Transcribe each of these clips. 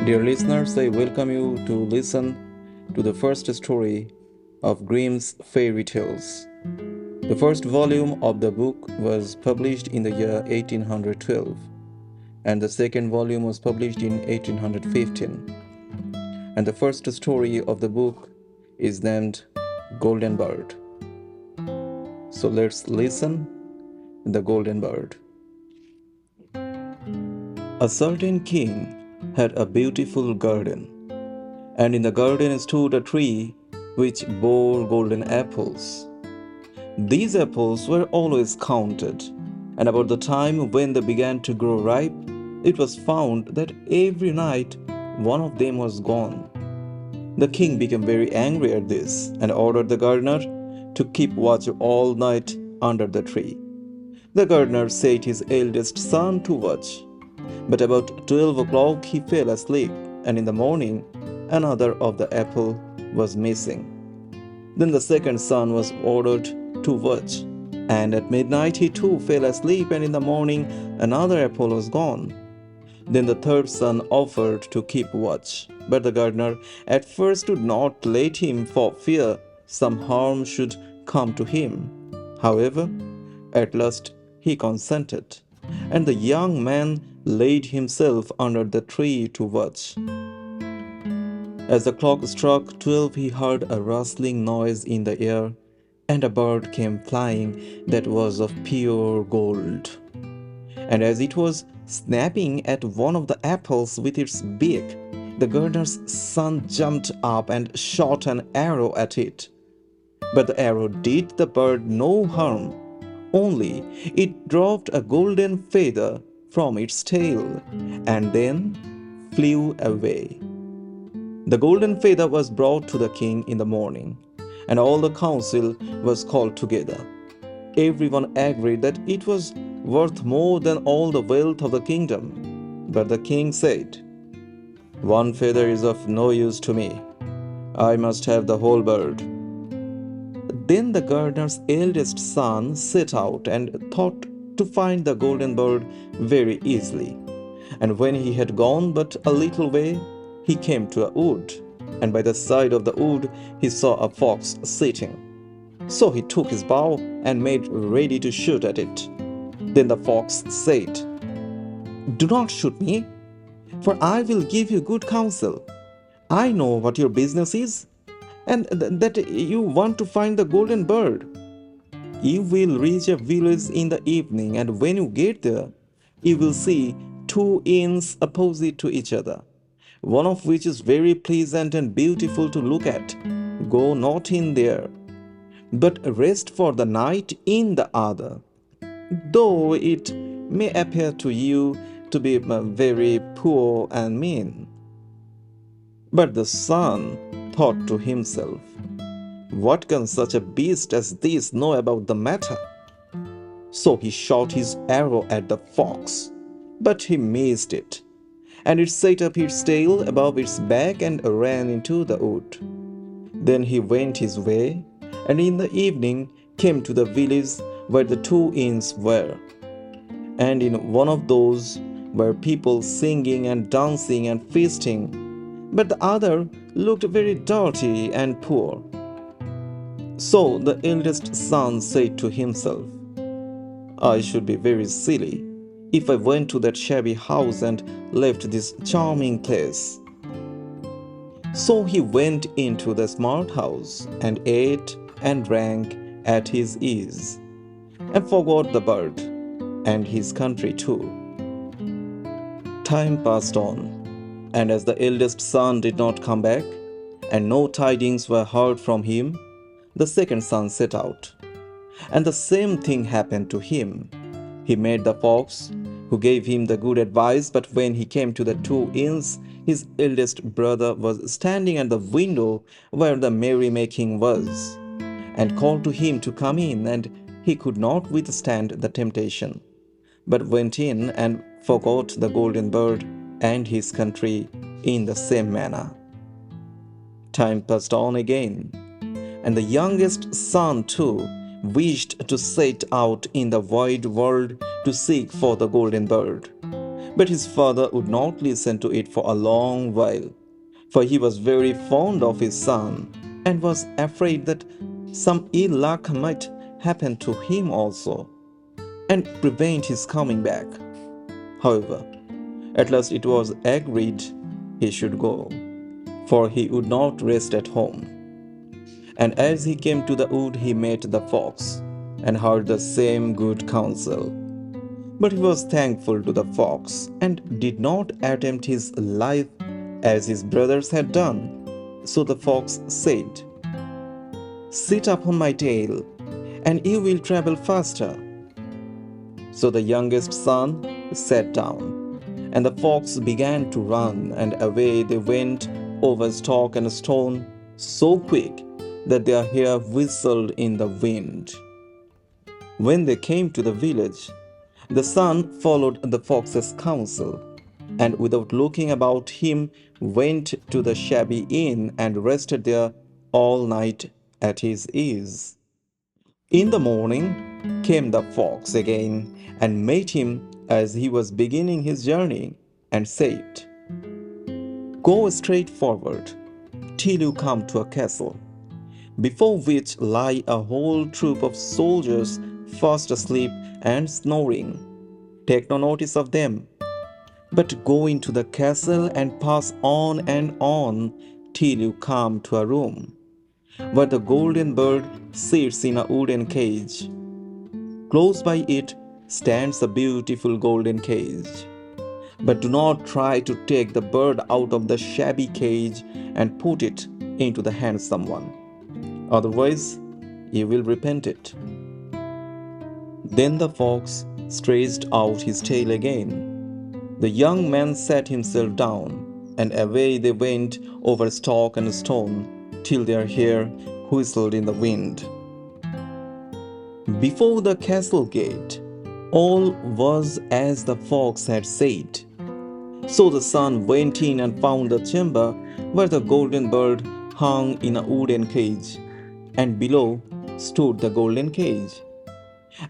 Dear listeners, I welcome you to listen to the first story of Grimm's fairy tales. The first volume of the book was published in the year 1812, and the second volume was published in 1815. And the first story of the book is named Golden Bird. So let's listen The Golden Bird. A certain king had a beautiful garden, and in the garden stood a tree which bore golden apples. These apples were always counted, and about the time when they began to grow ripe, it was found that every night one of them was gone. The king became very angry at this and ordered the gardener to keep watch all night under the tree. The gardener set his eldest son to watch, but about 12 o'clock he fell asleep, and in the morning another of the apple was missing. Then the second son was ordered to watch, and at midnight he too fell asleep, and in the morning another apple was gone. Then the third son offered to keep watch, but the gardener at first would not let him for fear some harm should come to him. However, at last he consented, and the young man laid himself under the tree to watch. As the clock struck 12, he heard a rustling noise in the air, and a bird came flying that was of pure gold. And as it was snapping at one of the apples with its beak, the gardener's son jumped up and shot an arrow at it. But the arrow did the bird no harm, only it dropped a golden feather from its tail and then flew away. The golden feather was brought to the king in the morning, and all the council was called together. Everyone agreed that it was worth more than all the wealth of the kingdom. But the king said, "One feather is of no use to me. I must have the whole bird." Then the gardener's eldest son set out and thought to find the golden bird very easily. And when he had gone but a little way, he came to a wood, and by the side of the wood he saw a fox sitting. So he took his bow and made ready to shoot at it. Then the fox said, "Do not shoot me, for I will give you good counsel. I know what your business is, and that you want to find the golden bird. You will reach a village in the evening, and when you get there, you will see two inns opposite to each other, one of which is very pleasant and beautiful to look at. Go not in there, but rest for the night in the other, though it may appear to you to be very poor and mean." But the son thought to himself, "What can such a beast as this know about the matter?" So he shot his arrow at the fox, but he missed it, and it set up its tail above its back and ran into the wood. Then he went his way, and in the evening came to the village where the two inns were. And in one of those were people singing and dancing and feasting, but the other looked very dirty and poor. So the eldest son said to himself, "I should be very silly if I went to that shabby house and left this charming place." So he went into the smart house and ate and drank at his ease, and forgot the bird and his country too. Time passed on, and as the eldest son did not come back, and no tidings were heard from him, the second son set out. And the same thing happened to him. He met the fox, who gave him the good advice, but when he came to the two inns, his eldest brother was standing at the window where the merrymaking was, and called to him to come in, and he could not withstand the temptation, but went in and forgot the golden bird and his country in the same manner. Time passed on again, and the youngest son too wished to set out in the wide world to seek for the golden bird. But his father would not listen to it for a long while, for he was very fond of his son and was afraid that some ill luck might happen to him also and prevent his coming back. However, at last it was agreed he should go, for he would not rest at home. And as he came to the wood, he met the fox and heard the same good counsel. But he was thankful to the fox and did not attempt his life as his brothers had done. So the fox said, "Sit upon my tail, and you will travel faster." So the youngest son sat down, and the fox began to run, and away they went over stock and stone so quick that their hair whistled in the wind. When they came to the village, the son followed the fox's counsel, and without looking about him went to the shabby inn and rested there all night at his ease. In the morning came the fox again and met him as he was beginning his journey, and said, "Go straight forward till you come to a castle, before which lie a whole troop of soldiers fast asleep and snoring. Take no notice of them, but go into the castle and pass on and on till you come to a room where the golden bird sits in a wooden cage. Close by it stands a beautiful golden cage. But do not try to take the bird out of the shabby cage and put it into the handsome one. Otherwise, you will repent it." Then the fox stretched out his tail again. The young man sat himself down, and away they went over stock and stone till their hair whistled in the wind. Before the castle gate, all was as the fox had said. So the son went in and found the chamber where the golden bird hung in a wooden cage, and below stood the golden cage.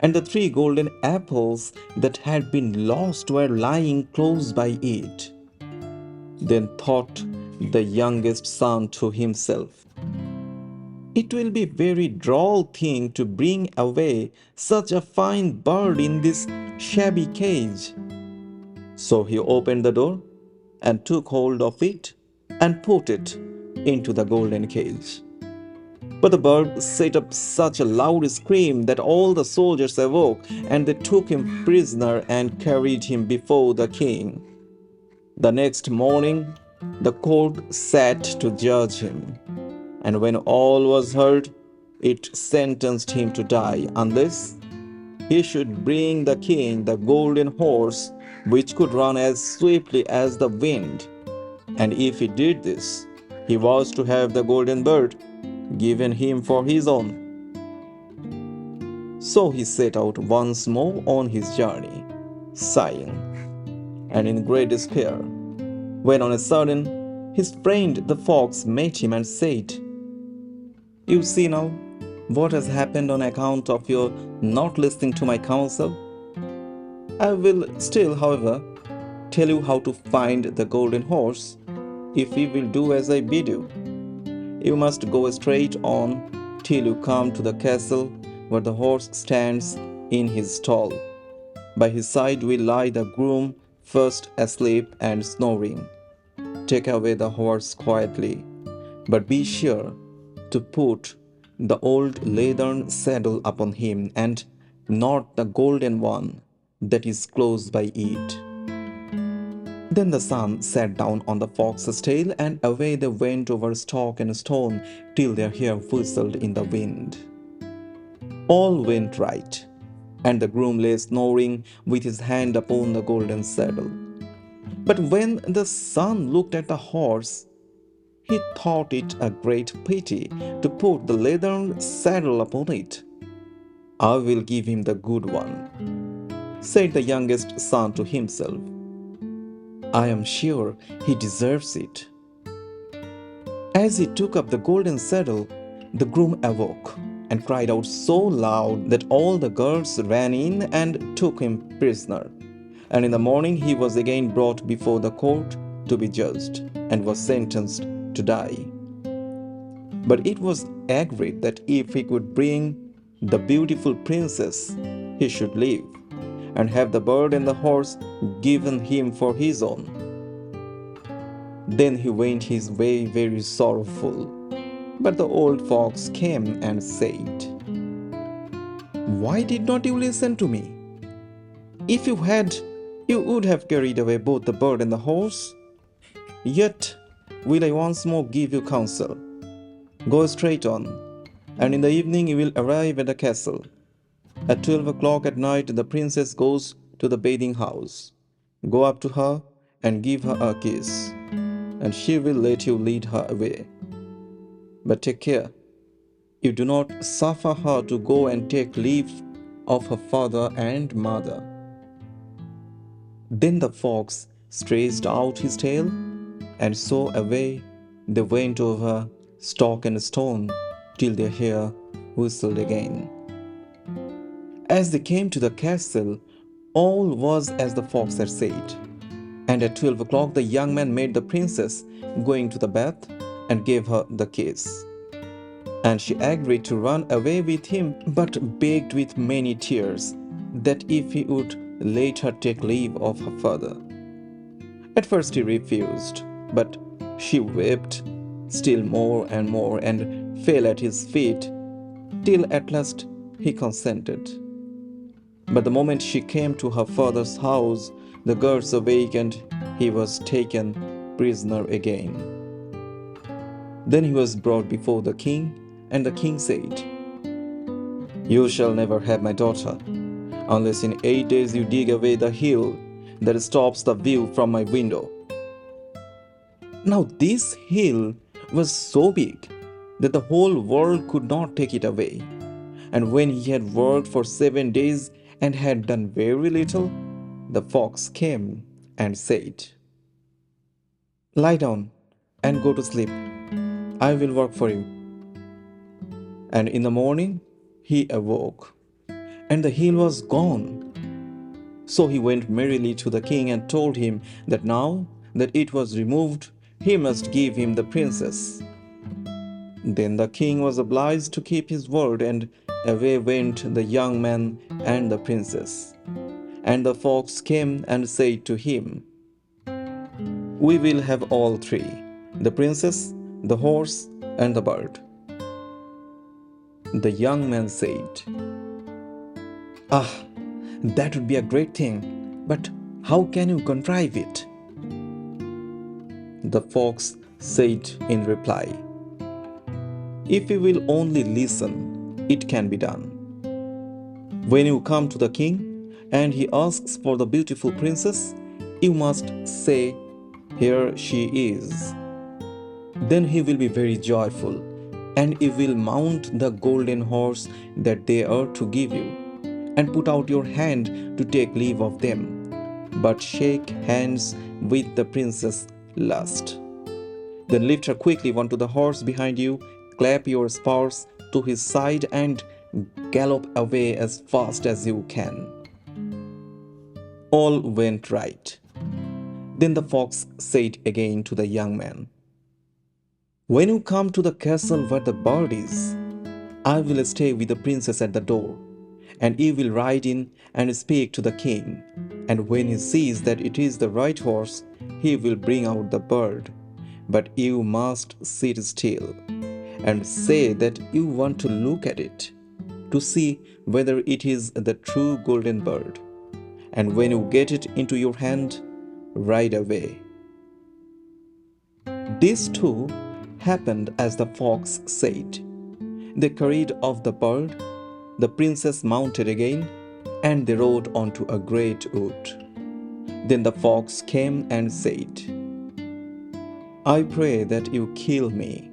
And the 3 golden apples that had been lost were lying close by it. Then thought the youngest son to himself, "It will be a very droll thing to bring away such a fine bird in this shabby cage." So he opened the door and took hold of it and put it into the golden cage. But the bird set up such a loud scream that all the soldiers awoke, and they took him prisoner and carried him before the king. The next morning, the court sat to judge him, and when all was heard, it sentenced him to die unless he should bring the king the golden horse which could run as swiftly as the wind. And if he did this, he was to have the golden bird given him for his own. So he set out once more on his journey, sighing and in great despair, when on a sudden his friend the fox met him and said, "You see now what has happened on account of your not listening to my counsel. I will still, however, tell you how to find the golden horse, if you will do as I bid you. You must go straight on till you come to the castle where the horse stands in his stall. By his side will lie the groom, fast asleep and snoring. Take away the horse quietly, but be sure to put the old leathern saddle upon him, and not the golden one that is close by it." Then the son sat down on the fox's tail, and away they went over stock and stone till their hair whistled in the wind. All went right, and the groom lay snoring with his hand upon the golden saddle. But when the son looked at the horse, he thought it a great pity to put the leathern saddle upon it. "I will give him the good one," said the youngest son to himself. "I am sure he deserves it." As he took up the golden saddle, the groom awoke and cried out so loud that all the girls ran in and took him prisoner. And in the morning he was again brought before the court to be judged, and was sentenced to die. But it was agreed that if he could bring the beautiful princess, he should live, and have the bird and the horse given him for his own. Then he went his way very sorrowful. But the old fox came and said, "Why did not you listen to me? If you had, you would have carried away both the bird and the horse. Yet will I once more give you counsel. Go straight on, and in the evening you will arrive at the castle. At 12 o'clock at night the princess goes to the bathing house. Go up to her and give her a kiss, and she will let you lead her away. But take care, you do not suffer her to go and take leave of her father and mother." Then the fox stretched out his tail, and so away they went over stock and stone till their hair whistled again. As they came to the castle, all was as the fox had said. And at 12 o'clock the young man made the princess go into the bath and gave her the kiss. And she agreed to run away with him, but begged with many tears that if he would let her take leave of her father. At first he refused, but she wept still more and more, and fell at his feet, till at last he consented. But the moment she came to her father's house, the guards awake, and he was taken prisoner again. Then he was brought before the king, and the king said, "You shall never have my daughter, unless in 8 days you dig away the hill that stops the view from my window." Now this hill was so big that the whole world could not take it away. And when he had worked for 7 days and had done very little, the fox came and said, "Lie down and go to sleep. I will work for you." And in the morning he awoke, and the hill was gone. So he went merrily to the king and told him that now that it was removed, he must give him the princess. Then the king was obliged to keep his word, and away went the young man and the princess. And the fox came and said to him, "We will have all three, the princess, the horse, and the bird." The young man said, "Ah, that would be a great thing, but how can you contrive it?" The fox said in reply, "If you will only listen, it can be done. When you come to the king and he asks for the beautiful princess, you must say, 'Here she is.' Then he will be very joyful, and you will mount the golden horse that they are to give you, and put out your hand to take leave of them, but shake hands with the princess last. Then lift her quickly onto the horse behind you, clap your spurs to his side, and gallop away as fast as you can." All went right. Then the fox said again to the young man, "When you come to the castle where the bird is, I will stay with the princess at the door, and you will ride in and speak to the king. And when he sees that it is the right horse, he will bring out the bird. But you must sit still and say that you want to look at it, to see whether it is the true golden bird. And when you get it into your hand, ride away." This too happened as the fox said. They carried off the bird, the princess mounted again, and they rode on to a great wood. Then the fox came and said, "I pray that you kill me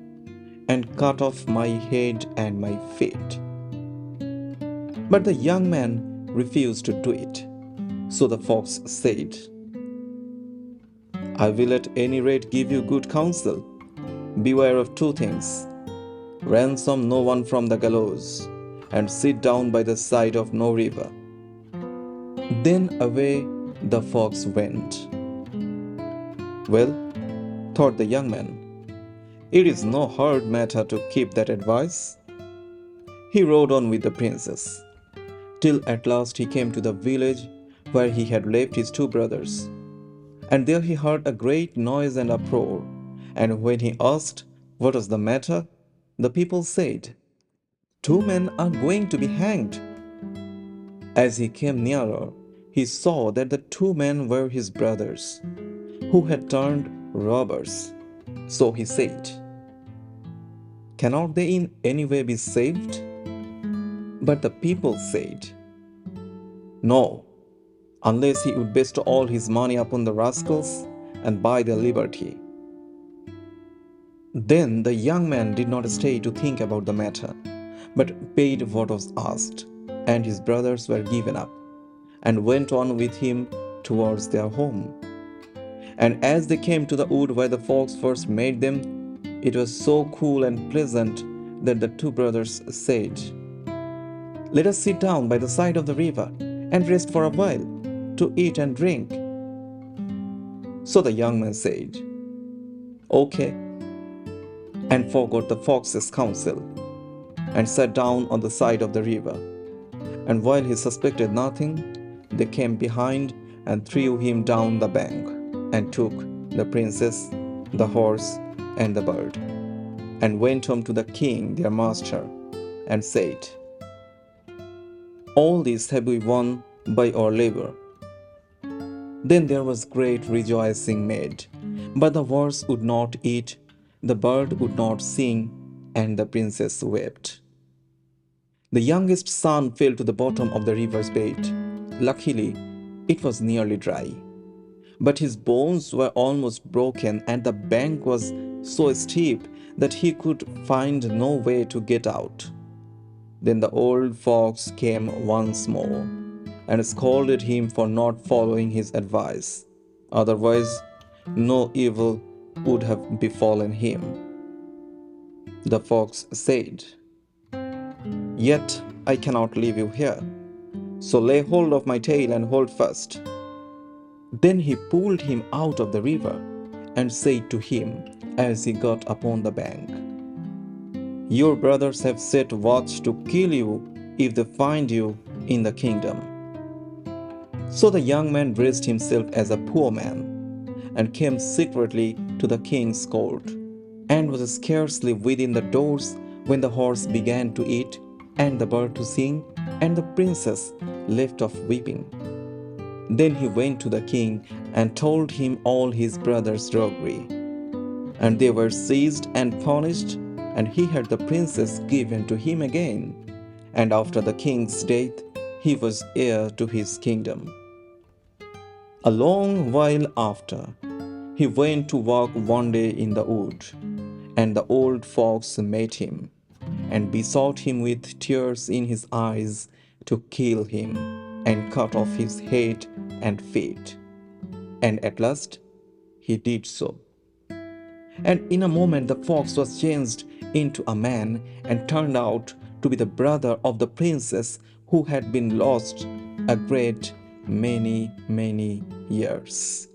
and cut off my head and my feet." But the young man refused to do it. So the fox said, "I will at any rate give you good counsel. Beware of two things. Ransom no one from the gallows, and sit down by the side of no river." Then away the fox went. Well, thought the young man, it is no hard matter to keep that advice. He rode on with the princess, till at last he came to the village where he had left his two brothers. And there he heard a great noise and uproar. And when he asked what was the matter, the people said, two men are going to be hanged. As he came nearer, he saw that the two men were his brothers, who had turned robbers. So he said, cannot they in any way be saved? But the people said, no, unless he would bestow all his money upon the rascals and buy their liberty. Then the young man did not stay to think about the matter, but paid what was asked, and his brothers were given up, and went on with him towards their home. And as they came to the wood where the fox first made them, it was so cool and pleasant that the two brothers said, let us sit down by the side of the river and rest for a while, to eat and drink. So the young man said, okay, and forgot the fox's counsel, and sat down on the side of the river. And while he suspected nothing, they came behind and threw him down the bank, and took the princess, the horse, and the bird, and went home to the king their master, and said, all this have we won by our labor. Then there was great rejoicing made, but the horse would not eat, the bird would not sing, and the princess wept. The youngest son fell to the bottom of the river's bed. Luckily, it was nearly dry, but his bones were almost broken, and the bank was so steep that he could find no way to get out. Then the old fox came once more, and scolded him for not following his advice. Otherwise, no evil would have befallen him. The fox said, yet I cannot leave you here, so lay hold of my tail and hold fast. Then he pulled him out of the river, and said to him as he got upon the bank, your brothers have set watch to kill you if they find you in the kingdom. So the young man dressed himself as a poor man, and came secretly to the king's court, and was scarcely within the doors when the horse began to eat, and the bird to sing, and the princess left off weeping. Then he went to the king and told him all his brothers' roguery. And they were seized and punished, and he had the princess given to him again. And after the king's death, he was heir to his kingdom. A long while after, he went to walk one day in the wood, and the old fox met him, and besought him with tears in his eyes to kill him, and cut off his head and feet. And at last he did so. And in a moment the fox was changed into a man, and turned out to be the brother of the princess who had been lost a great many years.